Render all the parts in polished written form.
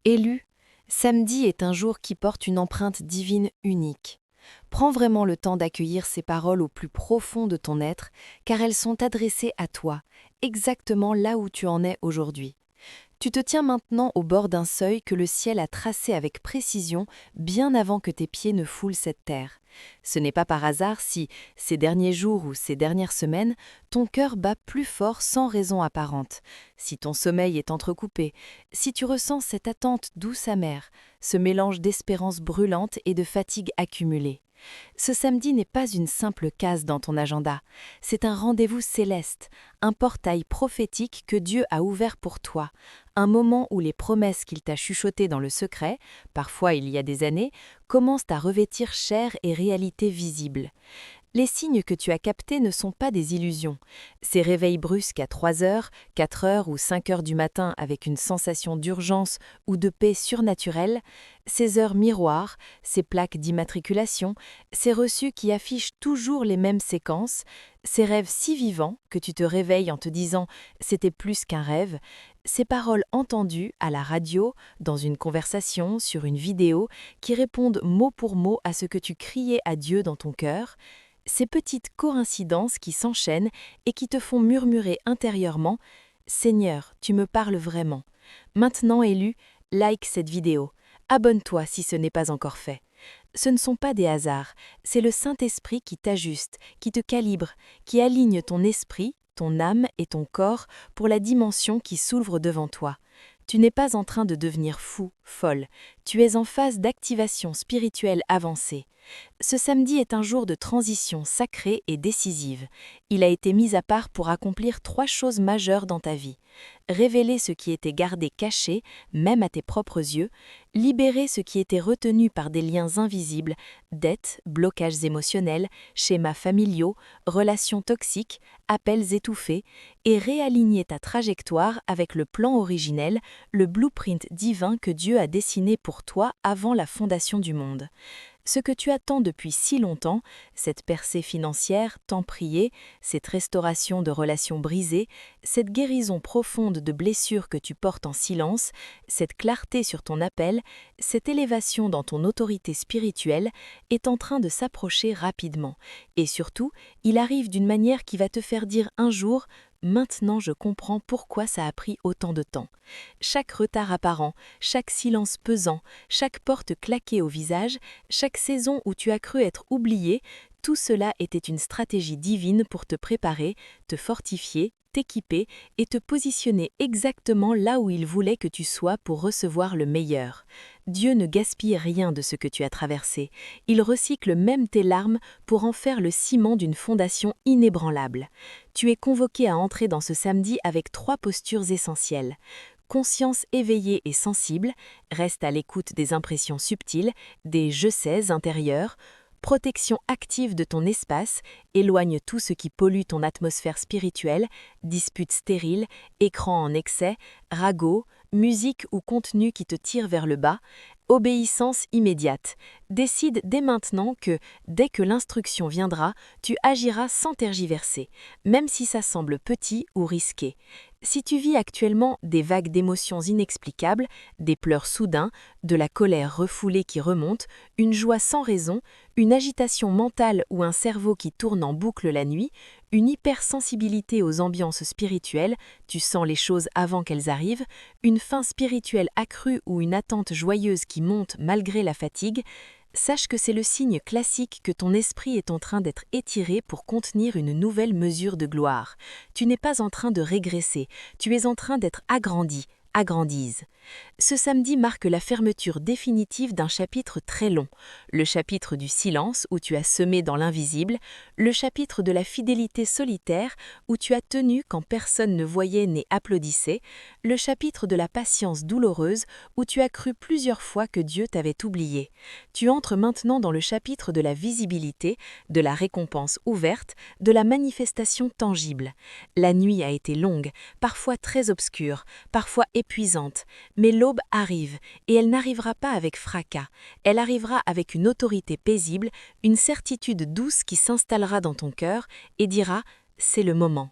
Élu, samedi est un jour qui porte une empreinte divine unique. Prends vraiment le temps d'accueillir ces paroles au plus profond de ton être, car elles sont adressées à toi, exactement là où tu en es aujourd'hui. Tu te tiens maintenant au bord d'un seuil que le ciel a tracé avec précision bien avant que tes pieds ne foulent cette terre. Ce n'est pas par hasard si, ces derniers jours ou ces dernières semaines, ton cœur bat plus fort sans raison apparente, si ton sommeil est entrecoupé, si tu ressens cette attente douce amère, ce mélange d'espérance brûlante et de fatigue accumulée. Ce samedi n'est pas une simple case dans ton agenda, c'est un rendez-vous céleste, un portail prophétique que Dieu a ouvert pour toi, un moment où les promesses qu'il t'a chuchotées dans le secret, parfois il y a des années, commencent à revêtir chair et réalité visible. Les signes que tu as captés ne sont pas des illusions. Ces réveils brusques à 3 heures, 4 heures ou 5 heures du matin avec une sensation d'urgence ou de paix surnaturelle, ces heures miroirs, ces plaques d'immatriculation, ces reçus qui affichent toujours les mêmes séquences, ces rêves si vivants que tu te réveilles en te disant « c'était plus qu'un rêve », ces paroles entendues à la radio, dans une conversation, sur une vidéo, qui répondent mot pour mot à ce que tu criais à Dieu dans ton cœur, ces petites coïncidences qui s'enchaînent et qui te font murmurer intérieurement « Seigneur, tu me parles vraiment. Maintenant élu, like cette vidéo. Abonne-toi si ce n'est pas encore fait. » Ce ne sont pas des hasards, c'est le Saint-Esprit qui t'ajuste, qui te calibre, qui aligne ton esprit, ton âme et ton corps pour la dimension qui s'ouvre devant toi. Tu n'es pas en train de devenir fou, folle, tu es en phase d'activation spirituelle avancée. Ce samedi est un jour de transition sacrée et décisive. Il a été mis à part pour accomplir 3 choses majeures dans ta vie. Révéler ce qui était gardé caché, même à tes propres yeux, libérer ce qui était retenu par des liens invisibles, dettes, blocages émotionnels, schémas familiaux, relations toxiques, appels étouffés, et réaligner ta trajectoire avec le plan originel, le blueprint divin que Dieu a dessiné pour toi avant la fondation du monde. Ce que tu attends depuis si longtemps, cette percée financière tant priée, cette restauration de relations brisées, cette guérison profonde de blessures que tu portes en silence, cette clarté sur ton appel, cette élévation dans ton autorité spirituelle est en train de s'approcher rapidement. Et surtout, il arrive d'une manière qui va te faire dire un jour « Maintenant je comprends pourquoi ça a pris autant de temps ». Chaque retard apparent, chaque silence pesant, chaque porte claquée au visage, chaque saison où tu as cru être oublié, tout cela était une stratégie divine pour te préparer, te fortifier, t'équiper et te positionner exactement là où il voulait que tu sois pour recevoir le meilleur. Dieu ne gaspille rien de ce que tu as traversé. Il recycle même tes larmes pour en faire le ciment d'une fondation inébranlable. Tu es convoqué à entrer dans ce samedi avec 3 postures essentielles. Conscience éveillée et sensible, reste à l'écoute des impressions subtiles, des « je sais » intérieurs. Protection active de ton espace, éloigne tout ce qui pollue ton atmosphère spirituelle, disputes stériles, écrans en excès, ragots, musique ou contenu qui te tire vers le bas. Obéissance immédiate. Décide dès maintenant que, dès que l'instruction viendra, tu agiras sans tergiverser, même si ça semble petit ou risqué. Si tu vis actuellement des vagues d'émotions inexplicables, des pleurs soudains, de la colère refoulée qui remonte, une joie sans raison, une agitation mentale ou un cerveau qui tourne en boucle la nuit, une hypersensibilité aux ambiances spirituelles, tu sens les choses avant qu'elles arrivent, une faim spirituelle accrue ou une attente joyeuse qui monte malgré la fatigue, sache que c'est le signe classique que ton esprit est en train d'être étiré pour contenir une nouvelle mesure de gloire. Tu n'es pas en train de régresser, tu es en train d'être agrandi, agrandise. Ce samedi marque la fermeture définitive d'un chapitre très long, le chapitre du silence où tu as semé dans l'invisible, le chapitre de la fidélité solitaire où tu as tenu quand personne ne voyait ni applaudissait, le chapitre de la patience douloureuse où tu as cru plusieurs fois que Dieu t'avait oublié. Tu entres maintenant dans le chapitre de la visibilité, de la récompense ouverte, de la manifestation tangible. La nuit a été longue, parfois très obscure, parfois épuisante, mais l'aube arrive, et elle n'arrivera pas avec fracas. Elle arrivera avec une autorité paisible, une certitude douce qui s'installera dans ton cœur et dira « c'est le moment ».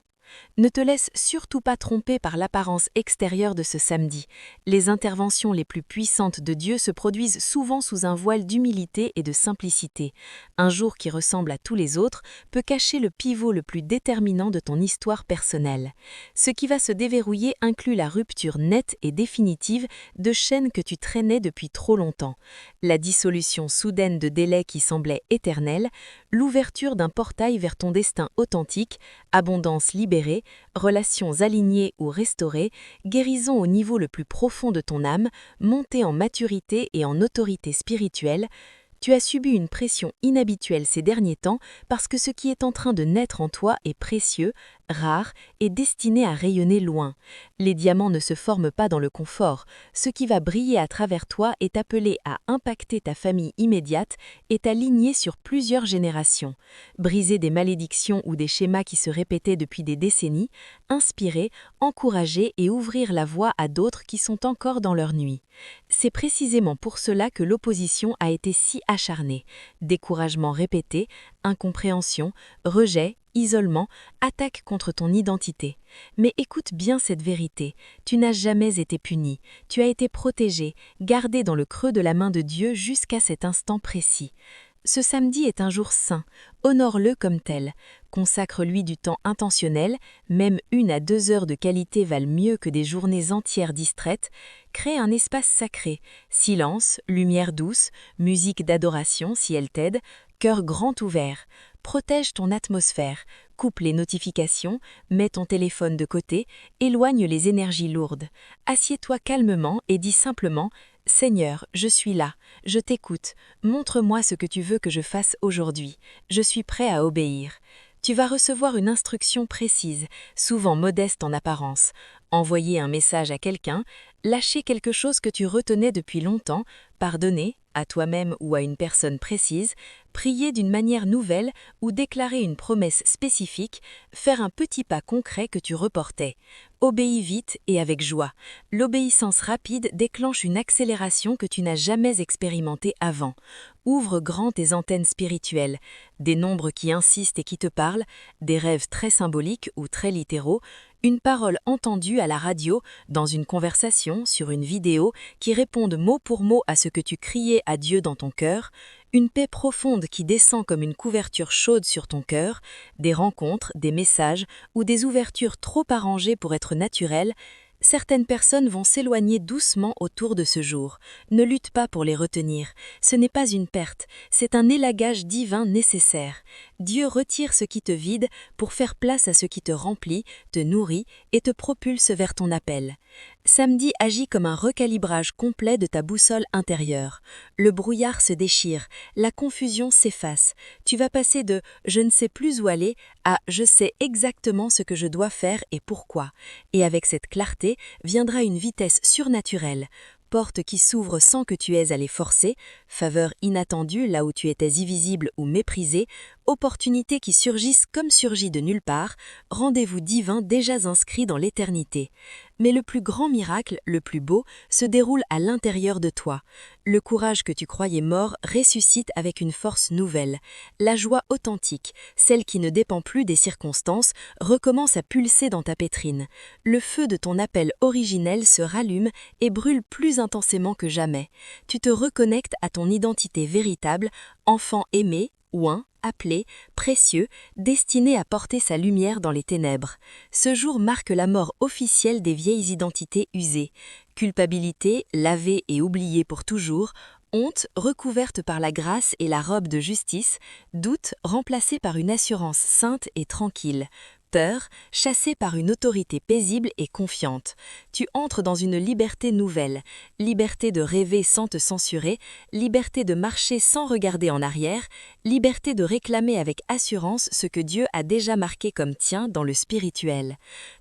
Ne te laisse surtout pas tromper par l'apparence extérieure de ce samedi. Les interventions les plus puissantes de Dieu se produisent souvent sous un voile d'humilité et de simplicité. Un jour qui ressemble à tous les autres peut cacher le pivot le plus déterminant de ton histoire personnelle. Ce qui va se déverrouiller inclut la rupture nette et définitive de chaînes que tu traînais depuis trop longtemps, la dissolution soudaine de délais qui semblaient éternels, l'ouverture d'un portail vers ton destin authentique, abondance libérée, relations alignées ou restaurées, guérison au niveau le plus profond de ton âme, montée en maturité et en autorité spirituelle. Tu as subi une pression inhabituelle ces derniers temps parce que ce qui est en train de naître en toi est précieux, rare et destiné à rayonner loin. Les diamants ne se forment pas dans le confort. Ce qui va briller à travers toi est appelé à impacter ta famille immédiate et t'aligner sur plusieurs générations. Briser des malédictions ou des schémas qui se répétaient depuis des décennies, inspirer, encourager et ouvrir la voie à d'autres qui sont encore dans leur nuit. C'est précisément pour cela que l'opposition a été si acharnée. Découragement répété, incompréhension, rejet, isolement, attaque contre ton identité. Mais écoute bien cette vérité, tu n'as jamais été puni, tu as été protégé, gardé dans le creux de la main de Dieu jusqu'à cet instant précis. Ce samedi est un jour saint, honore-le comme tel. Consacre-lui du temps intentionnel, même 1 à 2 heures de qualité valent mieux que des journées entières distraites. Crée un espace sacré, silence, lumière douce, musique d'adoration si elle t'aide, cœur grand ouvert. Protège ton atmosphère, coupe les notifications, mets ton téléphone de côté, éloigne les énergies lourdes. Assieds-toi calmement et dis simplement « Seigneur, je suis là, je t'écoute, montre-moi ce que tu veux que je fasse aujourd'hui, je suis prêt à obéir. » Tu vas recevoir une instruction précise, souvent modeste en apparence. Envoyer un message à quelqu'un, lâcher quelque chose que tu retenais depuis longtemps, pardonner, à toi-même ou à une personne précise, prier d'une manière nouvelle ou déclarer une promesse spécifique, faire un petit pas concret que tu reportais. Obéis vite et avec joie. L'obéissance rapide déclenche une accélération que tu n'as jamais expérimentée avant. Ouvre grand tes antennes spirituelles. Des nombres qui insistent et qui te parlent, des rêves très symboliques ou très littéraux, une parole entendue à la radio, dans une conversation, sur une vidéo, qui répondent mot pour mot à ce que tu criais à Dieu dans ton cœur, une paix profonde qui descend comme une couverture chaude sur ton cœur, des rencontres, des messages ou des ouvertures trop arrangées pour être naturelles. Certaines personnes vont s'éloigner doucement autour de ce jour. Ne lutte pas pour les retenir. Ce n'est pas une perte, c'est un élagage divin nécessaire. Dieu retire ce qui te vide pour faire place à ce qui te remplit, te nourrit et te propulse vers ton appel. Samedi agit comme un recalibrage complet de ta boussole intérieure. Le brouillard se déchire, la confusion s'efface. Tu vas passer de « je ne sais plus où aller » à « je sais exactement ce que je dois faire et pourquoi ». Et avec cette clarté viendra une vitesse surnaturelle. Portes qui s'ouvrent sans que tu aies à les forcer, faveurs inattendues là où tu étais invisible ou méprisé, opportunités qui surgissent comme surgies de nulle part, rendez-vous divins déjà inscrits dans l'éternité. Mais le plus grand miracle, le plus beau, se déroule à l'intérieur de toi. Le courage que tu croyais mort ressuscite avec une force nouvelle. La joie authentique, celle qui ne dépend plus des circonstances, recommence à pulser dans ta pétrine. Le feu de ton appel originel se rallume et brûle plus intensément que jamais. Tu te reconnectes à ton identité véritable, enfant aimé, oint, appelé, précieux, destiné à porter sa lumière dans les ténèbres. Ce jour marque la mort officielle des vieilles identités usées. Culpabilité, lavée et oubliée pour toujours, honte, recouverte par la grâce et la robe de justice, doute, remplacé par une assurance sainte et tranquille. Peur, chassée par une autorité paisible et confiante. Tu entres dans une liberté nouvelle, liberté de rêver sans te censurer, liberté de marcher sans regarder en arrière, liberté de réclamer avec assurance ce que Dieu a déjà marqué comme tien dans le spirituel.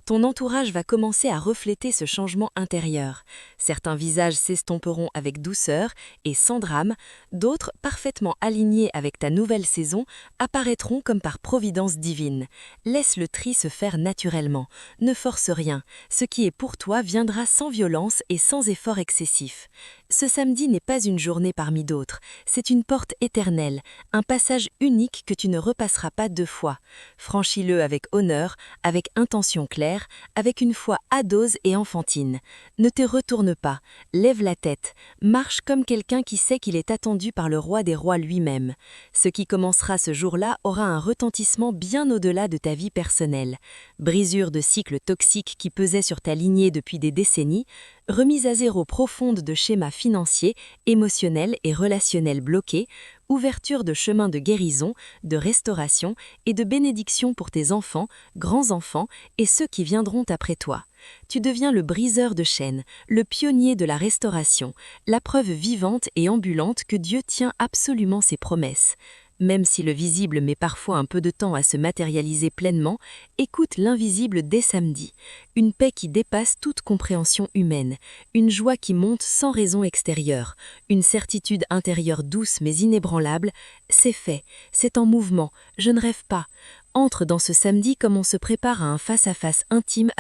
Ton entourage va commencer à refléter ce changement intérieur. Certains visages s'estomperont avec douceur et sans drame, d'autres, parfaitement alignés avec ta nouvelle saison, apparaîtront comme par providence divine. Laisse le tri se faire naturellement. Ne force rien. Ce qui est pour toi viendra sans violence et sans effort excessif. Ce samedi n'est pas une journée parmi d'autres, c'est une porte éternelle, un passage unique que tu ne repasseras pas 2 fois. Franchis-le avec honneur, avec intention claire, avec une foi adose et enfantine. Ne te retourne pas, lève la tête, marche comme quelqu'un qui sait qu'il est attendu par le roi des rois lui-même. Ce qui commencera ce jour-là aura un retentissement bien au-delà de ta vie personnelle. Brisure de cycles toxiques qui pesaient sur ta lignée depuis des décennies, remise à zéro profonde de schémas financiers, émotionnels et relationnels bloqués, ouverture de chemins de guérison, de restauration et de bénédiction pour tes enfants, grands-enfants et ceux qui viendront après toi. Tu deviens le briseur de chaînes, le pionnier de la restauration, la preuve vivante et ambulante que Dieu tient absolument ses promesses. Même si le visible met parfois un peu de temps à se matérialiser pleinement, écoute l'invisible dès samedi. Une paix qui dépasse toute compréhension humaine, une joie qui monte sans raison extérieure, une certitude intérieure douce mais inébranlable. C'est fait, c'est en mouvement, je ne rêve pas. Entre dans ce samedi comme on se prépare à un face-à-face intime